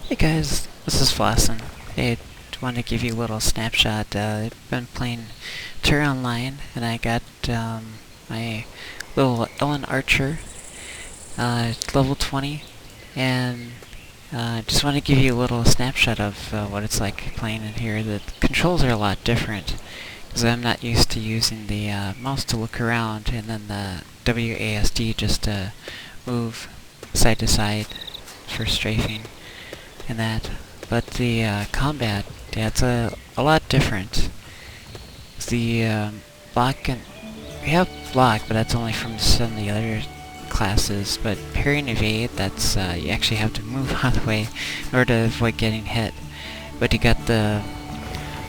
Hey guys, this is Flossin. I want to give you a little snapshot. I've been playing Tera Online, and I got my little Elin Archer, level 20, and just want to give you a little snapshot of what it's like playing in here. The controls are a lot different, because I'm not used to using the mouse to look around, and then the WASD just to move side to side for strafing and that. But the combat, yeah, it's a lot different. The block, and we have block, but that's only from some of the other classes. But parry and evade, that's you actually have to move out of the way in order to avoid getting hit. But you got the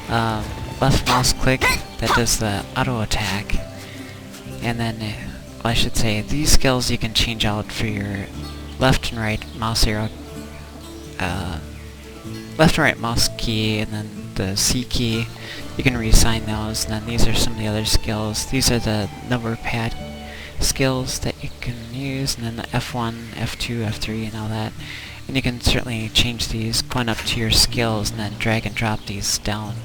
left mouse click that does the auto attack, and then well, I should say these skills you can change out for your left and right mouse arrow. Left and right mouse key, and then the C key, you can reassign those, and then these are some of the other skills. These are the number pad skills that you can use, and then the F1, F2, F3, and all that. And you can certainly change these going up to your skills, and then drag and drop these down.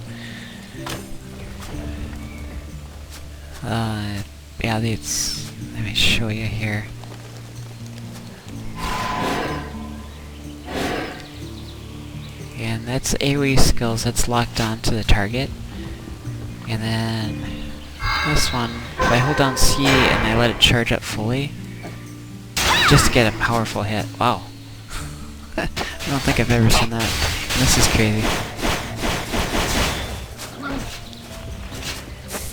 Yeah, these, let me show you here. And that's AoE skills, that's locked on to the target. And then this one, if I hold down C and I let it charge up fully, just to get a powerful hit. Wow. I don't think I've ever seen that. And this is crazy.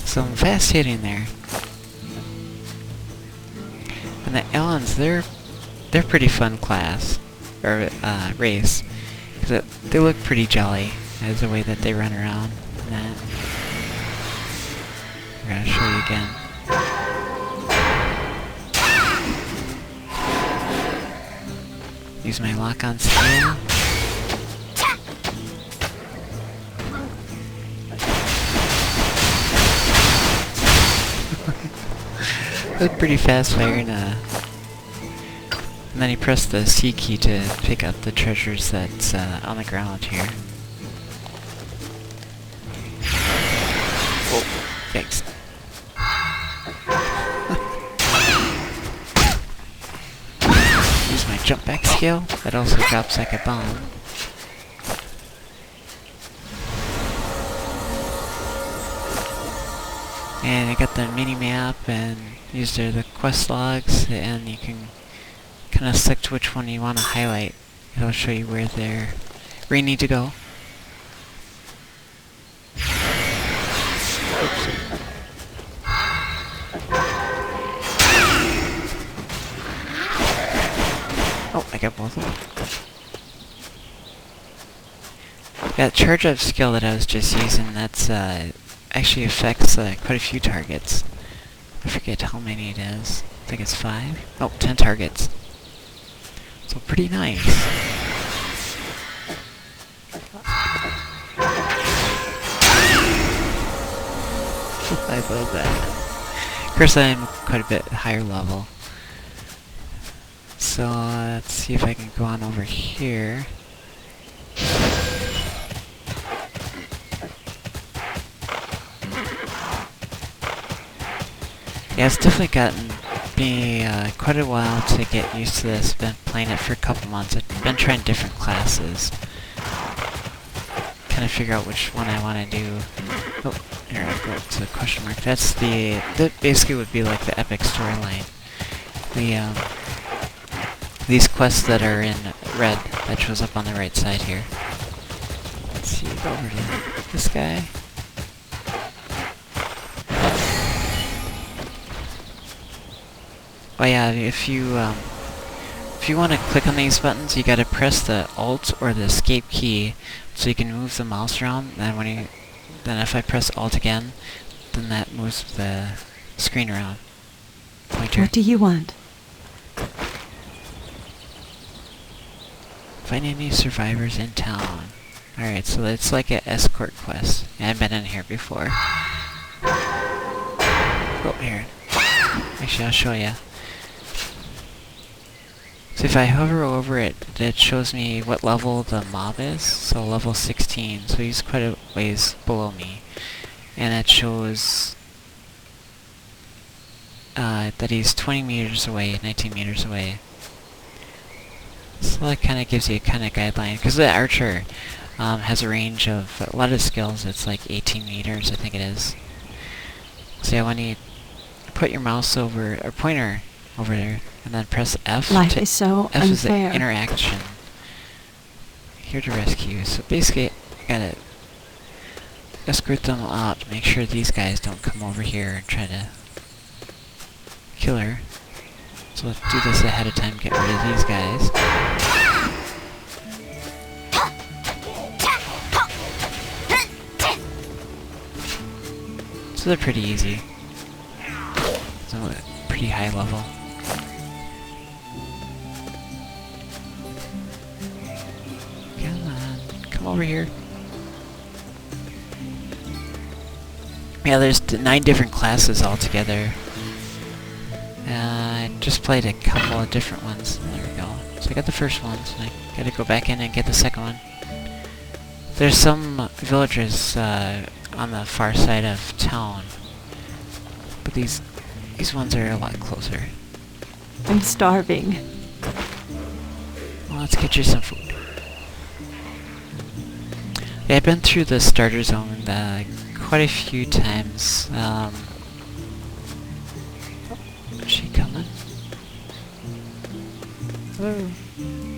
Some fast hitting there. And the Elins, they're pretty fun class, or race. They look pretty jolly as the way that they run around. And that. I'm gonna show you again. Use my lock-on skill. That's pretty fast firing. And then you press the C key to pick up the treasures that's on the ground here. Whoa, yikes. Use my jump back skill, that also drops like a bomb. And I got the mini-map, and these are the quest logs, and you can kind of select which one you want to highlight. It'll show you where you need to go. Oops. Oh, I got both of them. That charge up skill that I was just using, that's actually affects quite a few targets. I forget how many it is. I think it's 5. Oh, 10 targets. So pretty nice. I love that. Of course, I'm quite a bit higher level. So let's see if I can go on over here. Yeah, it's definitely gotten me quite a while to get used to this. Been playing it for a couple months. I've been trying different classes. Kind of figure out which one I want to do. Oh, here, I'll go up to the question mark. That's that basically would be like the epic storyline. These quests that are in red, that shows up on the right side here. Let's see, go over to this guy. Oh yeah, if you want to click on these buttons, you gotta press the Alt or the Escape key so you can move the mouse around. Then if I press Alt again, then that moves the screen around. Pointer. What do you want? Find any survivors in town. Alright, so it's like an escort quest. Yeah, I've been in here before. Oh, here. Actually, I'll show you. So if I hover over it, it shows me what level the mob is. So level 16, so he's quite a ways below me. And it shows that he's 20 meters away, 19 meters away. So that kind of gives you a kind of guideline, because the archer has a range of a lot of skills. It's like 18 meters, I think it is. So yeah, when you put your mouse over, or pointer over there, and then press F. Life is so F is the unfair. interaction. Here to rescue. So basically, gotta escort them out, make sure these guys don't come over here and try to kill her. So let's do this ahead of time, get rid of these guys. So they're pretty easy. So pretty high level. Come on, come over here. Yeah, there's 9 different classes altogether. I just played a couple of different ones. There we go. So I got the first one, so I gotta go back in and get the second one. There's some villagers on the far side of town, but these ones are a lot closer. I'm starving. Well, let's get you some food. Yeah, I've been through the starter zone quite a few times. Is she coming? Hello.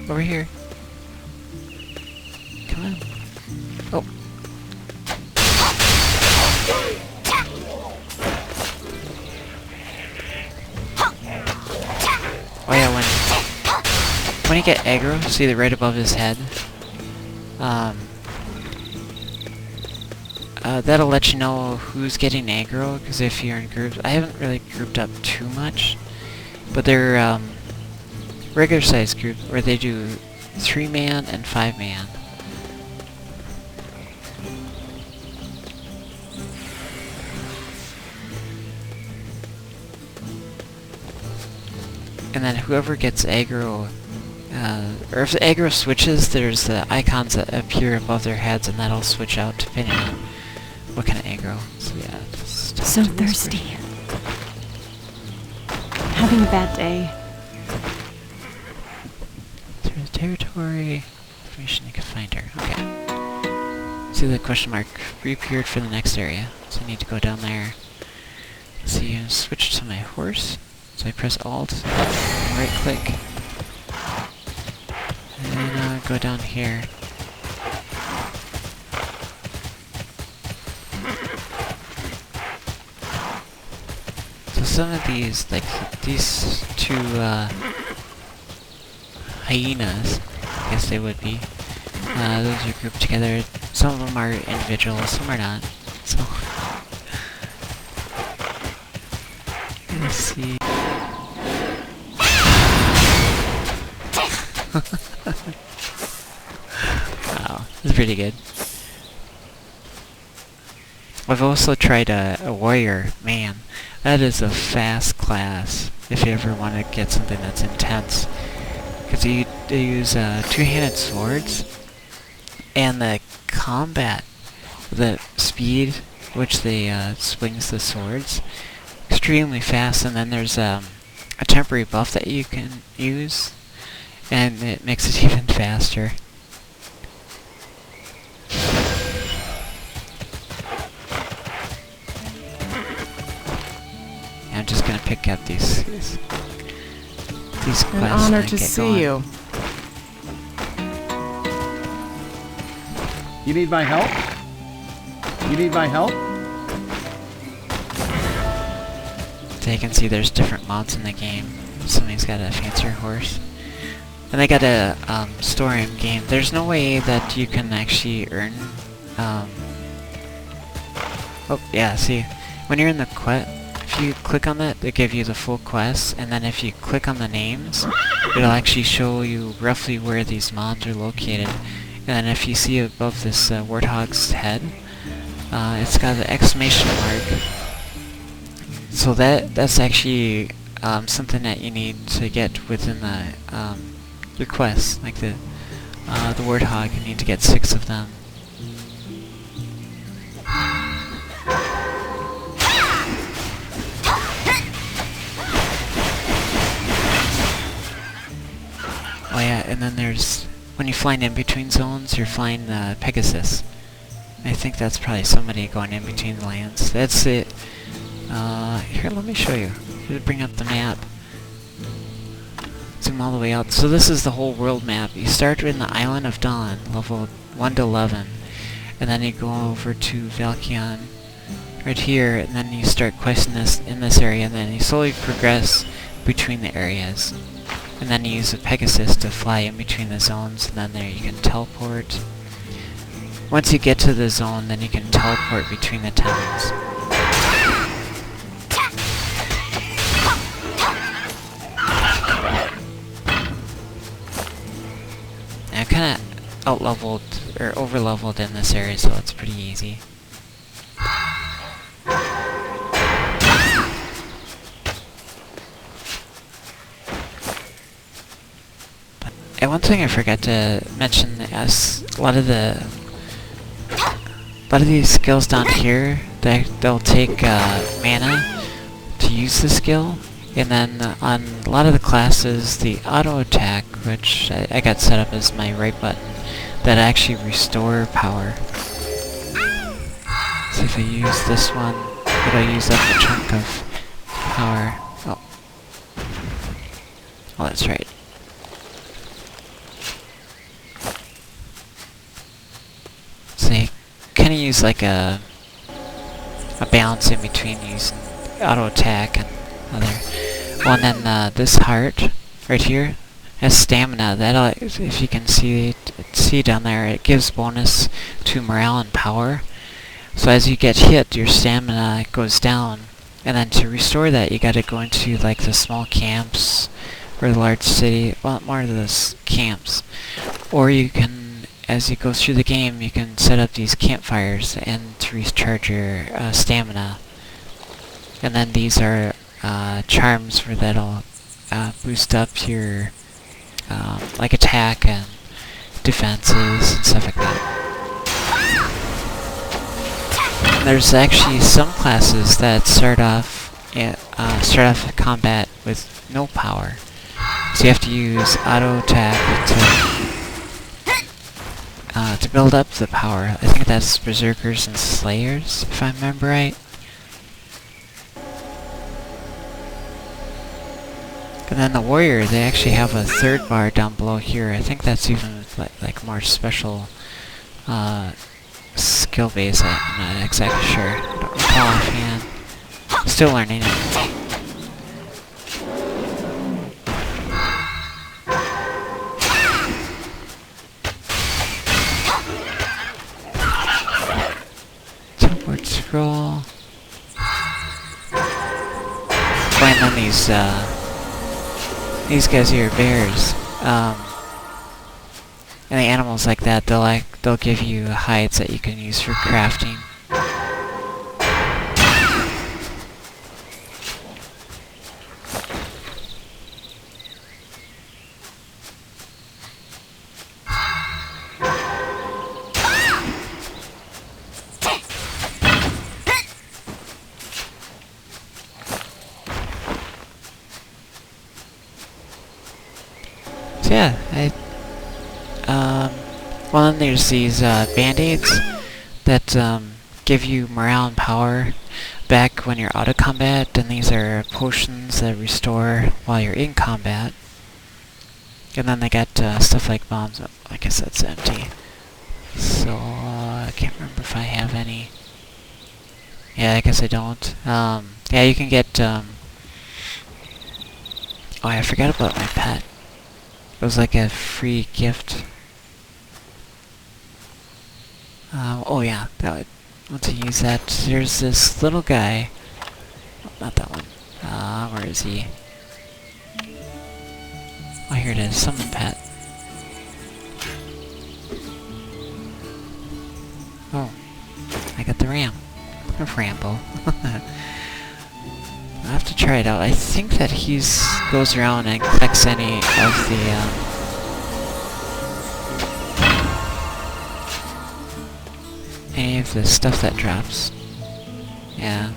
Over here. Come on. Oh. Oh yeah, when you get aggro, see the right above his head? That'll let you know who's getting aggro, because if you're in groups, I haven't really grouped up too much, but they're regular size groups where they do 3-man and 5-man. And then whoever gets aggro, or if the aggro switches, there's the icons that appear above their heads, and that'll switch out depending on what kind of aggro. So yeah, just So thirsty. Having a bad day. Through the territory, information you can find her. Okay. See the question mark reappeared for the next area, so I need to go down there. See, switch to my horse. So I press Alt, and right click, and then go down here. So some of these, like these 2 hyenas, I guess they would be, those are grouped together. Some of them are individual, some are not. So let's see. Wow, this is pretty good. I've also tried a warrior. Man, that is a fast class if you ever want to get something that's intense. Because they use 2-handed swords, and the combat, the speed which they swings the swords, extremely fast. And then there's a temporary buff that you can use, and it makes it even faster. I'm just gonna pick up these quests. An honor to see you. You need my help? You need my help? So you can see there's different mods in the game. Somebody's got a fancier horse. And they got a store in game. There's no way that you can actually earn. Oh yeah, see, when you're in the quest, if you click on that, they give you the full quest, and then if you click on the names, it'll actually show you roughly where these mods are located. And then if you see above this warthog's head, it's got an exclamation mark. So that's actually something that you need to get within the your quest, like the warthog. You need to get 6 of them. Oh yeah, and then there's, when you're flying in between zones, you're flying Pegasus. I think that's probably somebody going in between the lands. That's it. Here, let me show you. Here, bring up the map. Zoom all the way out. So this is the whole world map. You start in the Island of Dawn, level 1 to 11. And then you go over to Valkion, right here, and then you start questing this in this area, and then you slowly progress between the areas. And then you use a Pegasus to fly in between the zones, and then there you can teleport. Once you get to the zone, then you can teleport between the towns. And I'm kinda out-leveled, or over-leveled in this area, so it's pretty easy. And one thing I forgot to mention is a lot of these skills down here, they'll take mana to use the skill, and then on a lot of the classes, the auto attack, which I got set up as my right button, that actually restore power. So if I use this one, it'll use up a chunk of power. Oh, that's right. So you kind of use like a balance in between using auto attack and other. Well, and then this heart right here has stamina. That'll, if you can see down there, it gives bonus to morale and power. So as you get hit, your stamina goes down, and then to restore that, you got to go into like the small camps or the large city. Well, more of those camps, or you can, as you go through the game, you can set up these campfires and to recharge your stamina. And then these are charms where that'll boost up your like attack and defenses and stuff like that. And there's actually some classes that start off combat with no power, so you have to use auto attack to build up the power. I think that's Berserkers and Slayers, if I remember right. And then the Warrior, they actually have a third bar down below here. I think that's even like more special skill base. I'm not exactly sure. I don't recall offhand. Still learning it. Teleport scroll. Find on these guys here, bears, and the animals like that, they'll give you hides that you can use for crafting. So yeah, well, then there's these band-aids that give you morale and power back when you're out of combat, and these are potions that restore while you're in combat. And then they got stuff like bombs. I guess that's empty. So I can't remember if I have any. Yeah, I guess I don't. Yeah, you can get. Oh, I forgot about my pet. It was like a free gift. Oh yeah, that would, once you use that, there's this little guy. Oh, not that one. Where is he? Oh, here it is. Summon pet. Oh, I got the ram. A Rambo. have to try it out. I think that he's goes around and collects any of the stuff that drops. Yeah.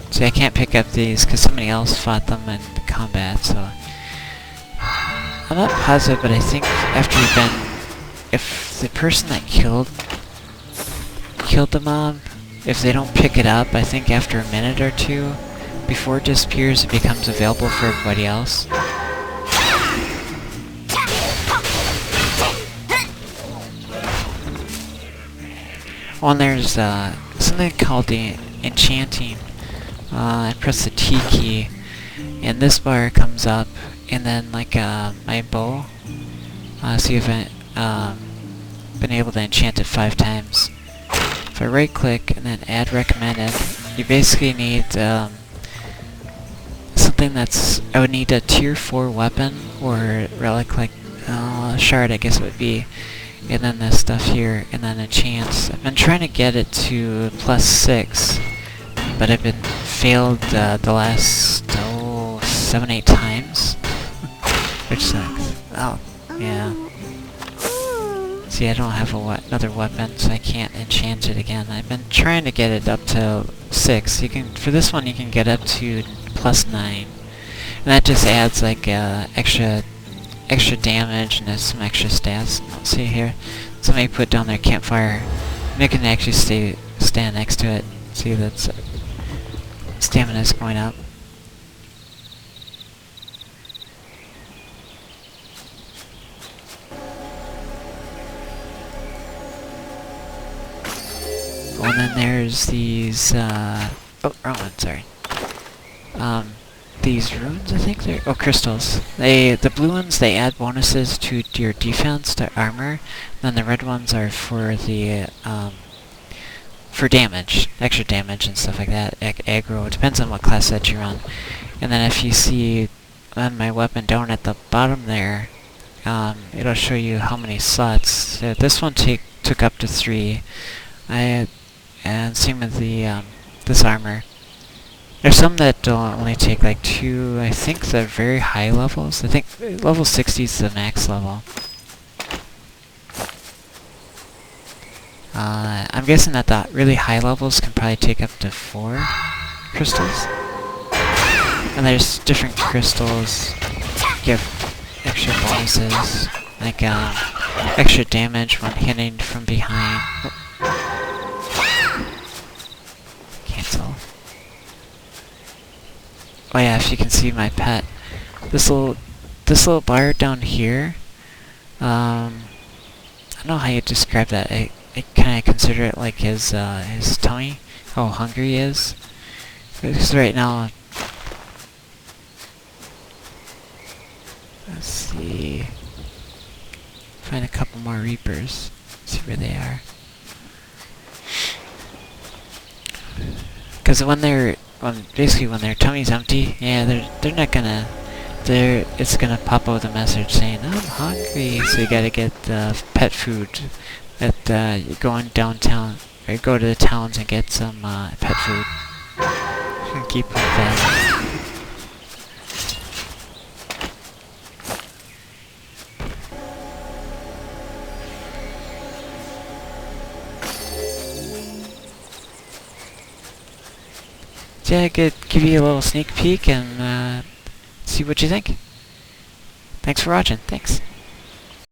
See, I can't pick up these because somebody else fought them in combat, so I'm not positive, but I think after you've been, if the person that killed the mob, if they don't pick it up, I think after a minute or two, before it disappears, it becomes available for everybody else. Oh, and there's something called the enchanting. I press the T key, and this bar comes up, and then like my bow. See if I been able to enchant it 5 times. If I right click and then add recommended, you basically need something that's, I would need a tier 4 weapon or relic like shard, I guess it would be, and then this stuff here, and then enchants. I've been trying to get it to +6, but I've been failed the last 7-8 times, which sucks. Oh, yeah. See, I don't have another weapon, so I can't enchant it again. I've been trying to get it up to 6. You can, for this one, you can get up to +9, and that just adds like extra damage and some extra stats. Let's see here. Somebody put down their campfire. And it can actually stand next to it. See, that's stamina is going up. Oh, and then there's these, oh, wrong one, sorry. These runes, I think they're, oh, crystals. The blue ones, they add bonuses to your defense, to armor. Then the red ones are for the, for damage, extra damage and stuff like that, aggro. It depends on what class that you're on. And then if you see on my weapon down at the bottom there, it'll show you how many slots. So this one took up to 3. And same with the this armor. There's some that only take like 2. I think the very high levels. I think level 60 is the max level. I'm guessing that the really high levels can probably take up to 4 crystals. And there's different crystals give extra bonuses, like extra damage when hitting from behind. Cancel. Oh yeah, if you can see my pet, this little bar down here. I don't know how you describe that. I kind of consider it like his tummy, how hungry he is. Because right now, let's see, find a couple more reapers. See where they are. Because when their tummy's empty, yeah, they're not gonna. It's gonna pop out with a message saying, "I'm hungry," so you gotta get pet food. That you're going downtown, or go to the towns and get some pet food. You can keep them fed. So yeah, I could give you a little sneak peek and see what you think. Thanks for watching. Thanks.